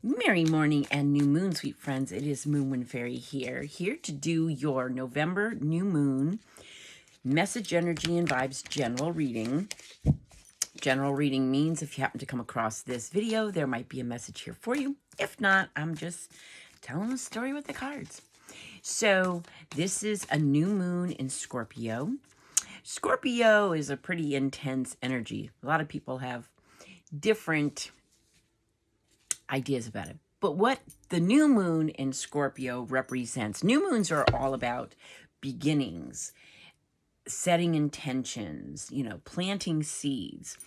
Merry morning and new moon, sweet friends. It is Moonwind Fairy here to do your November new moon message, energy, and vibes general reading. General reading means if you happen to come across this video, there might be a message here for you. If not, I'm just telling a story with the cards. So this is a new moon in Scorpio. Scorpio is a pretty intense energy. A lot of people have different ideas about it. But what the new moon in Scorpio represents, new moons are all about beginnings, setting intentions, planting seeds.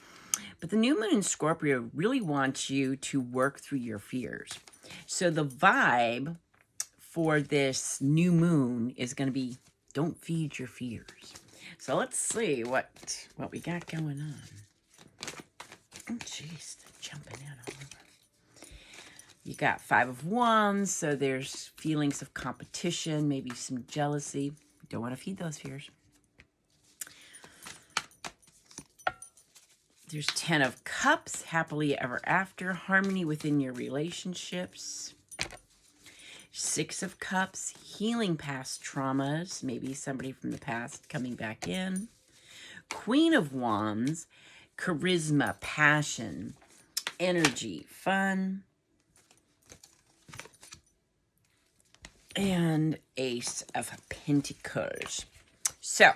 But the new moon in Scorpio really wants you to work through your fears. So the vibe for this new moon is going to be, don't feed your fears. So let's see what we got going on. Oh, jeez, jumping in all over. You got 5 of Wands, so there's feelings of competition, maybe some jealousy. You don't want to feed those fears. There's 10 of Cups, happily ever after, harmony within your relationships. 6 of Cups, healing past traumas, maybe somebody from the past coming back in. Queen of Wands, charisma, passion, energy, fun. And Ace of Pentacles. So,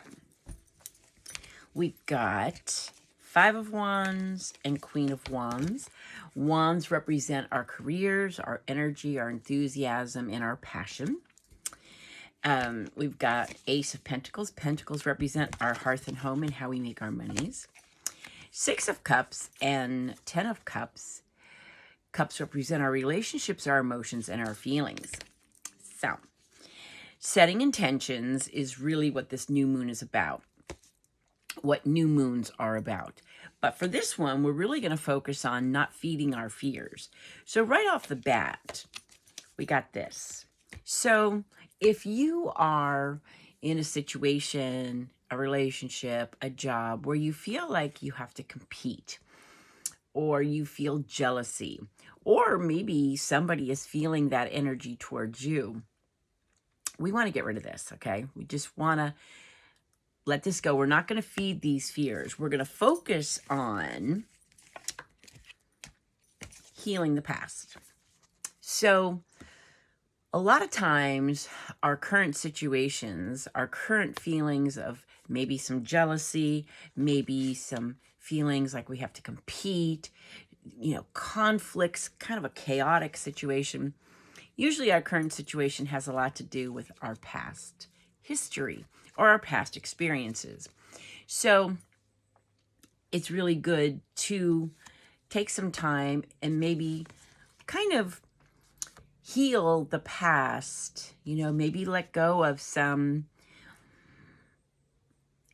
we've got 5 of Wands and Queen of Wands. Wands represent our careers, our energy, our enthusiasm, and our passion. We've got Ace of Pentacles. Pentacles represent our hearth and home and how we make our monies. 6 of Cups and 10 of Cups. Cups represent our relationships, our emotions, and our feelings. So, setting intentions is really what this new moon is about, what new moons are about. But for this one, we're really going to focus on not feeding our fears. So right off the bat, we got this. So if you are in a situation, a relationship, a job where you feel like you have to compete, or you feel jealousy, or maybe somebody is feeling that energy towards you, we want to get rid of this, okay? We just want to let this go. We're not going to feed these fears. We're going to focus on healing the past. So a lot of times our current situations, our current feelings of maybe some jealousy, maybe some feelings like we have to compete, conflicts, kind of a chaotic situation. Usually our current situation has a lot to do with our past history or our past experiences. So it's really good to take some time and maybe kind of heal the past, maybe let go of some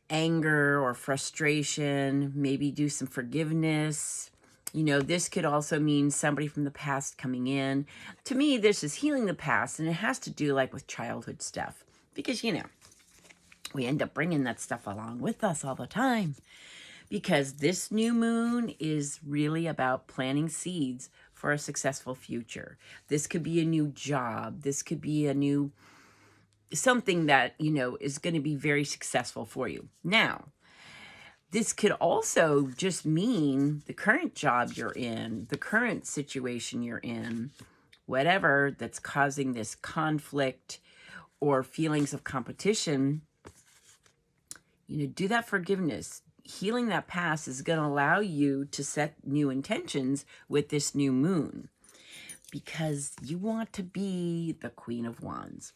anger or frustration, maybe do some forgiveness. This could also mean somebody from the past coming in. To me, this is healing the past, and it has to do with childhood stuff. Because, we end up bringing that stuff along with us all the time. Because this new moon is really about planting seeds for a successful future. This could be a new job. This could be a new something that, is going to be very successful for you. Now, this could also just mean the current job you're in, the current situation you're in, whatever that's causing this conflict or feelings of competition, do that forgiveness. Healing that past is going to allow you to set new intentions with this new moon because you want to be the Queen of Wands.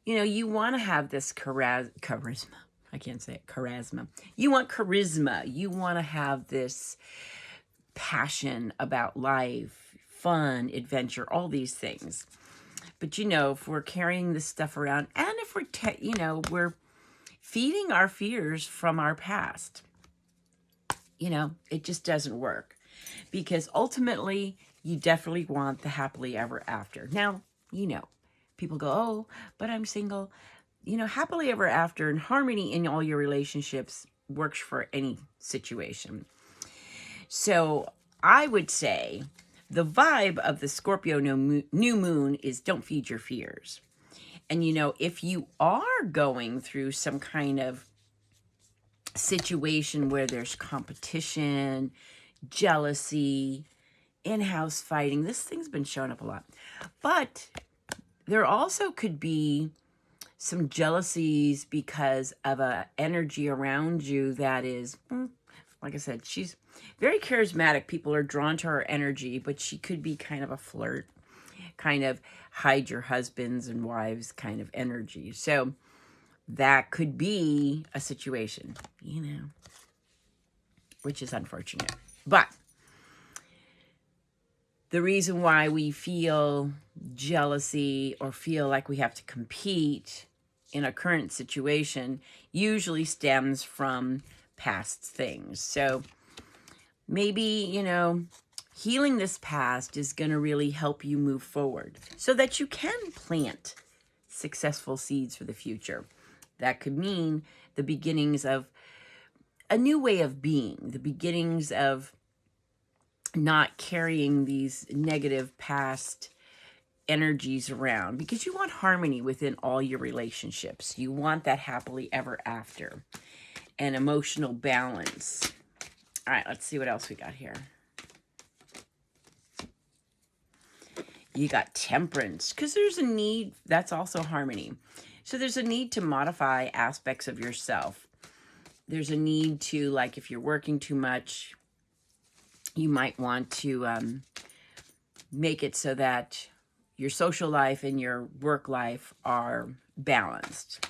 You want to have this charisma. I can't say it, charisma. You want charisma. You want to have this passion about life, fun, adventure, all these things. But, if we're carrying this stuff around and if we're feeding our fears from our past, it just doesn't work. Because ultimately, you definitely want the happily ever after. Now, people go, oh, but I'm single. Happily ever after and harmony in all your relationships works for any situation. So I would say the vibe of the Scorpio new moon is don't feed your fears. And, if you are going through some kind of situation where there's competition, jealousy, in-house fighting, this thing's been showing up a lot. But there also could be some jealousies because of a energy around you that is, like I said, she's very charismatic. People are drawn to her energy, but she could be kind of a flirt, kind of hide your husbands and wives kind of energy. So that could be a situation, which is unfortunate. But the reason why we feel jealousy or feel like we have to compete in a current situation usually stems from past things. So maybe, healing this past is going to really help you move forward so that you can plant successful seeds for the future. That could mean the beginnings of a new way of being, the beginnings of not carrying these negative past energies around, because you want harmony within all your relationships. You want that happily ever after and emotional balance. All right, let's see what else we got here. You got temperance, because there's a need. That's also harmony. So there's a need to modify aspects of yourself. There's a need to, like, if you're working too much, you might want to make it so that your social life and your work life are balanced.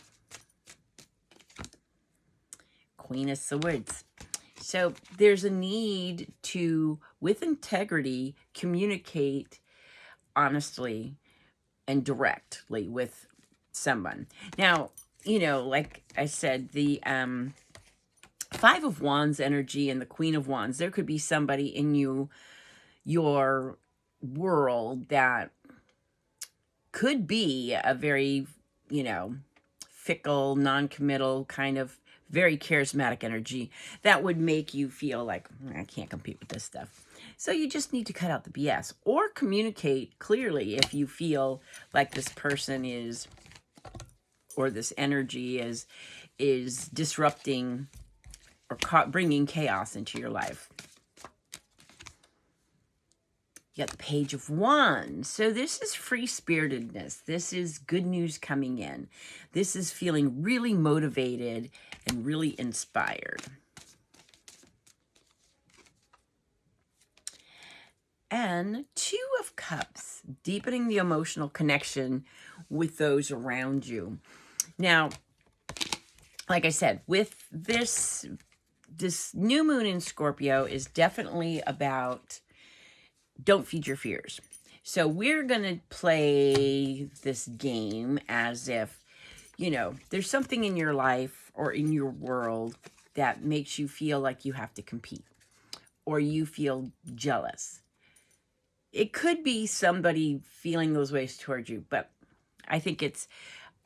Queen of Swords. So there's a need to, with integrity, communicate honestly and directly with someone. Now, like I said, the Five of Wands energy and the Queen of Wands, there could be somebody in your world that could be a very, fickle, non-committal, kind of very charismatic energy that would make you feel like, I can't compete with this stuff. So you just need to cut out the BS or communicate clearly if you feel like this person is, or this energy is disrupting or bringing chaos into your life. You got the Page of Wands. So this is free-spiritedness. This is good news coming in. This is feeling really motivated and really inspired. And Two of Cups, deepening the emotional connection with those around you. Now, like I said, with this new moon in Scorpio is definitely about don't feed your fears. So we're going to play this game as if, there's something in your life or in your world that makes you feel like you have to compete or you feel jealous. It could be somebody feeling those ways towards you, but I think it's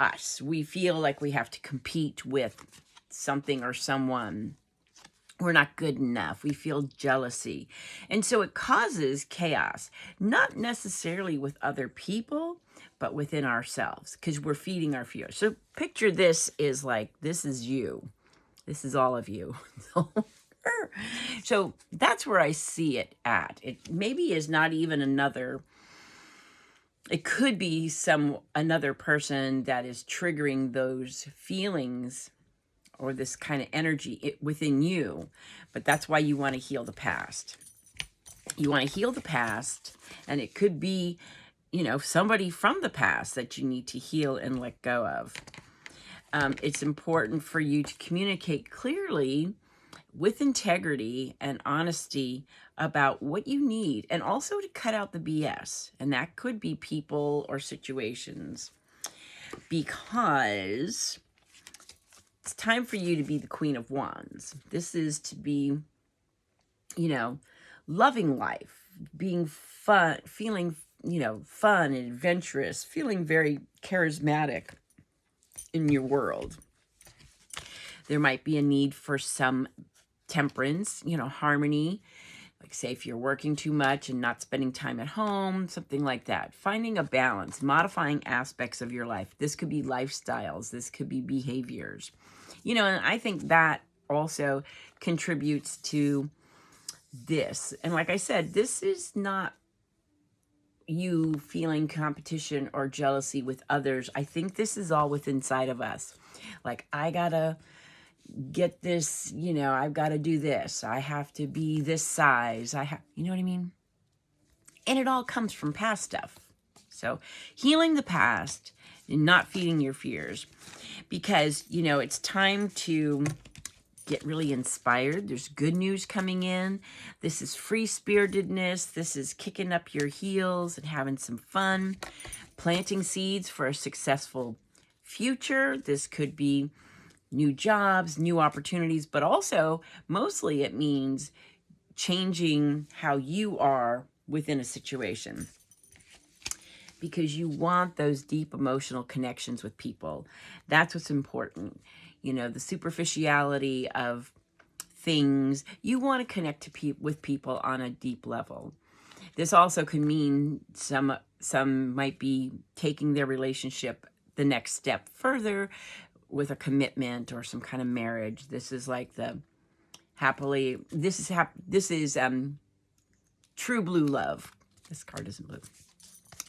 us. We feel like we have to compete with something or someone. We're not good enough. We feel jealousy. And so it causes chaos, not necessarily with other people, but within ourselves, because we're feeding our fears. So picture this is like, this is you. This is all of you. So that's where I see it at. It maybe is not even another, it could be another person that is triggering those feelings or this kind of energy within you. But that's why you want to heal the past. You want to heal the past, and it could be, somebody from the past that you need to heal and let go of. It's important for you to communicate clearly with integrity and honesty about what you need, and also to cut out the BS. And that could be people or situations, because it's time for you to be the Queen of Wands. This is to be, loving life, being fun, feeling, fun and adventurous, feeling very charismatic in your world. There might be a need for some temperance, harmony, Like, say, if you're working too much and not spending time at home, something like that. Finding a balance, modifying aspects of your life. This could be lifestyles. This could be behaviors. You know, and I think that also contributes to this. And like I said, this is not you feeling competition or jealousy with others. I think this is all within inside of us. Like, I gotta get this, you know, I've got to do this. I have to be this size. You know what I mean? And it all comes from past stuff. So healing the past and not feeding your fears, because, you know, it's time to get really inspired. There's good news coming in. This is free-spiritedness. This is kicking up your heels and having some fun, planting seeds for a successful future. This could be new jobs, new opportunities, but also mostly it means changing how you are within a situation, because you want those deep emotional connections with people. That's what's important. You know, the superficiality of things, you want to connect to with people on a deep level. This also can mean some might be taking their relationship the next step further with a commitment or some kind of marriage. This is like the this is true blue love. This card isn't blue.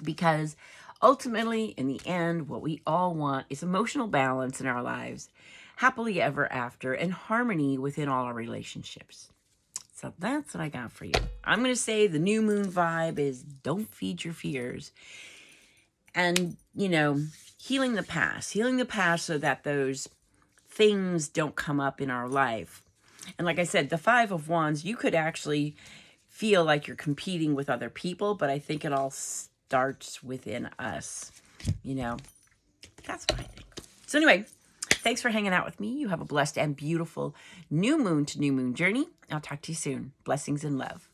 Because ultimately, in the end, what we all want is emotional balance in our lives, happily ever after, and harmony within all our relationships. So that's what I got for you. I'm going to say the new moon vibe is don't feed your fears. And, you know, healing the past so that those things don't come up in our life. And like I said, the Five of Wands, you could actually feel like you're competing with other people, but I think it all starts within us. You know, that's what I think. So anyway, thanks for hanging out with me. You have a blessed and beautiful new moon to new moon journey. I'll talk to you soon. Blessings and love.